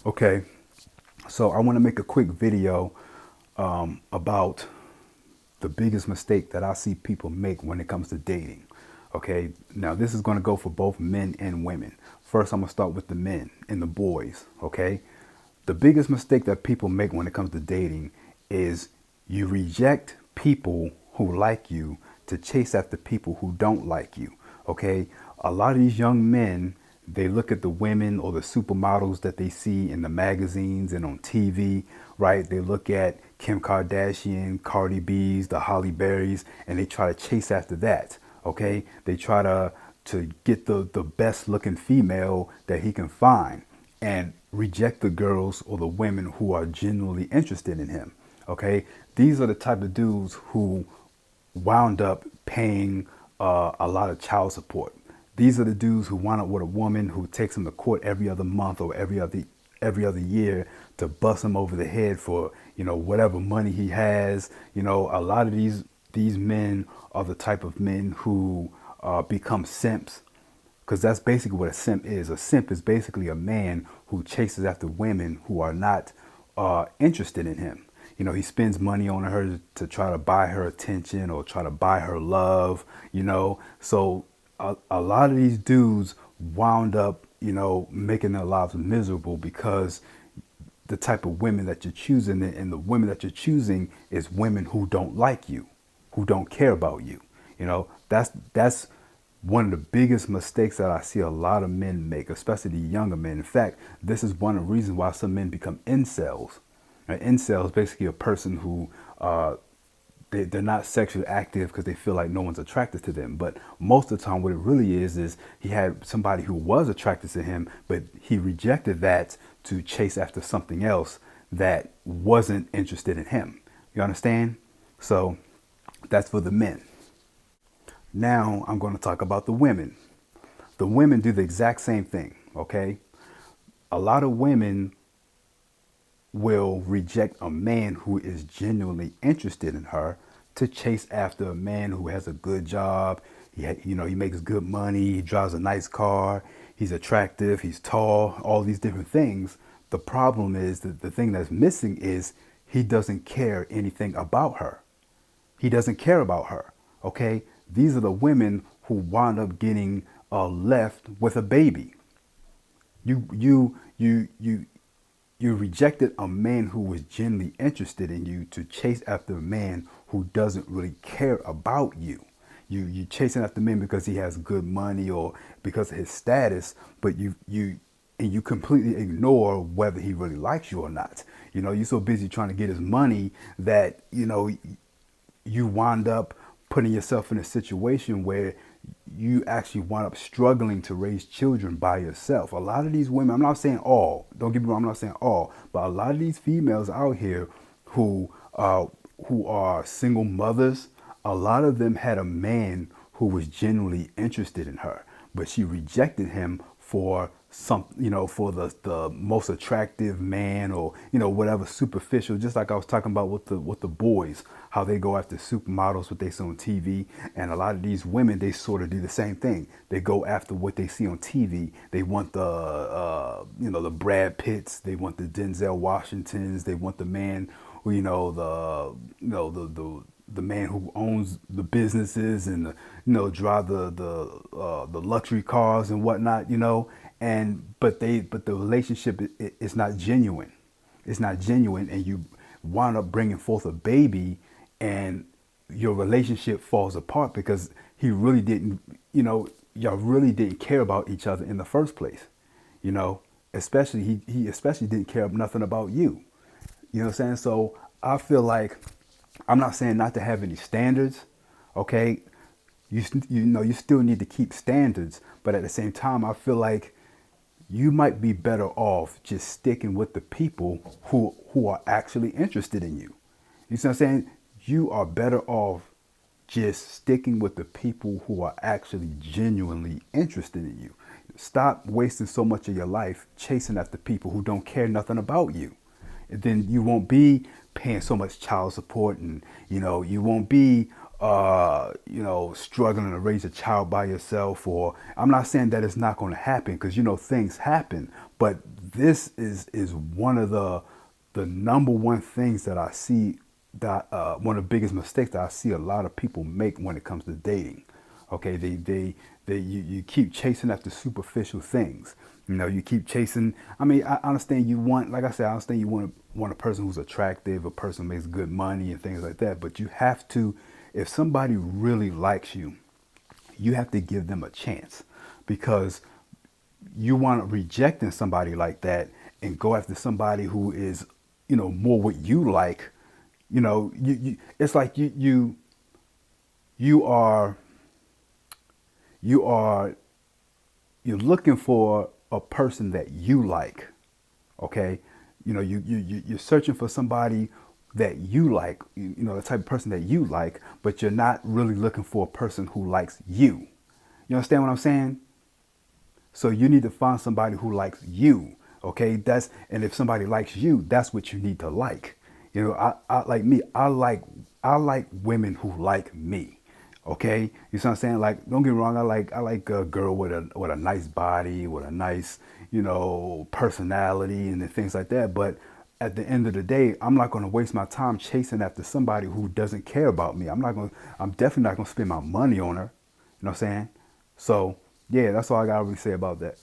Okay, so I want to make a quick video about the biggest mistake that I see people make when it comes to dating. Okay, now this is going to go for both men and women. First, I'm going to start with the men and the boys. Okay, the biggest mistake that people make when it comes to dating is you reject people who like you to chase after people who don't like you. Okay, a lot of these young men, they look at the women or the supermodels that they see in the magazines and on TV, right? They look at Kim Kardashian, Cardi B's, the Holly Berrys, and they try to chase after that. Okay, they try to get the best looking female that he can find and reject the girls or the women who are genuinely interested in him. Okay, these are the type of dudes who wound up paying a lot of child support. These are the dudes who wound up with a woman who takes him to court every other month or every other year to bust him over the head for whatever money he has. A lot of these men are the type of men who become simps, because that's basically what a simp is. A simp is basically a man who chases after women who are not interested in him. He spends money on her to try to buy her attention or try to buy her love. So a lot of these dudes wound up, making their lives miserable because the type of women that you're choosing and the women that you're choosing is women who don't like you, who don't care about you. That's one of the biggest mistakes that I see a lot of men make, especially the younger men. In fact, this is one of the reasons why some men become incels. An incel is basically a person who they're not sexually active because they feel like no one's attracted to them. But most of the time what it really is he had somebody who was attracted to him, but he rejected that to chase after something else that wasn't interested in him. You understand? So that's for the men. Now I'm going to talk about the women. The women do the exact same thing, okay? A lot of women will reject a man who is genuinely interested in her to chase after a man who has a good job. He makes good money, he drives a nice car, he's attractive, he's tall, all these different things. The problem is that the thing that's missing is he doesn't care anything about her. He doesn't care about her, okay? These are the women who wound up getting left with a baby. You rejected a man who was genuinely interested in you to chase after a man who doesn't really care about you. You chasing after men because he has good money or because of his status, but you completely ignore whether he really likes you or not. You're so busy trying to get his money that you wind up putting yourself in a situation where you actually wind up struggling to raise children by yourself. A lot of these women, I'm not saying all, don't get me wrong, I'm not saying all, but a lot of these females out here who are single mothers, a lot of them had a man who was genuinely interested in her, but she rejected him for for the most attractive man, or whatever, superficial. Just like I was talking about with the boys, how they go after supermodels, what they see on TV, and a lot of these women, they sort of do the same thing. They go after what they see on TV. They want the Brad Pitts, they want the Denzel Washingtons, they want the man who the man who owns the businesses and drive the luxury cars and whatnot, but the relationship is not genuine. It's not genuine, and you wind up bringing forth a baby, and your relationship falls apart because he really didn't, y'all really didn't care about each other in the first place. Especially he especially didn't care nothing about you. You know what I'm saying? So I feel like, I'm not saying not to have any standards, okay? You still need to keep standards, but at the same time, I feel like you might be better off just sticking with the people who are actually interested in you. You see what I'm saying? You are better off just sticking with the people who are actually genuinely interested in you. Stop wasting so much of your life chasing after people who don't care nothing about you. And then you won't be paying so much child support, and you won't be struggling to raise a child by yourself. Or I'm not saying that it's not going to happen, because things happen, but this is one of the number one things that I see, that one of the biggest mistakes that I see a lot of people make when it comes to dating. Okay, you keep chasing after superficial things. You keep chasing. I mean, I understand you want, like I said, I understand you want a person who's attractive, a person who makes good money and things like that. But you have to, if somebody really likes you, you have to give them a chance, because you want to rejecting somebody like that and go after somebody who is, more what you like. It's like you are you are you're looking for a person that you like. Okay, you're searching for somebody that you like, the type of person that you like, but you're not really looking for a person who likes you. You understand what I'm saying? So you need to find somebody who likes you. Okay, and if somebody likes you, that's what you need to like. I like me. I like women who like me. Okay, you see what I'm saying? Like, don't get me wrong. I like a girl with a nice body, with a nice, personality and things like that. But at the end of the day, I'm not going to waste my time chasing after somebody who doesn't care about me. I'm definitely not going to spend my money on her. You know what I'm saying? So yeah, that's all I got to really say about that.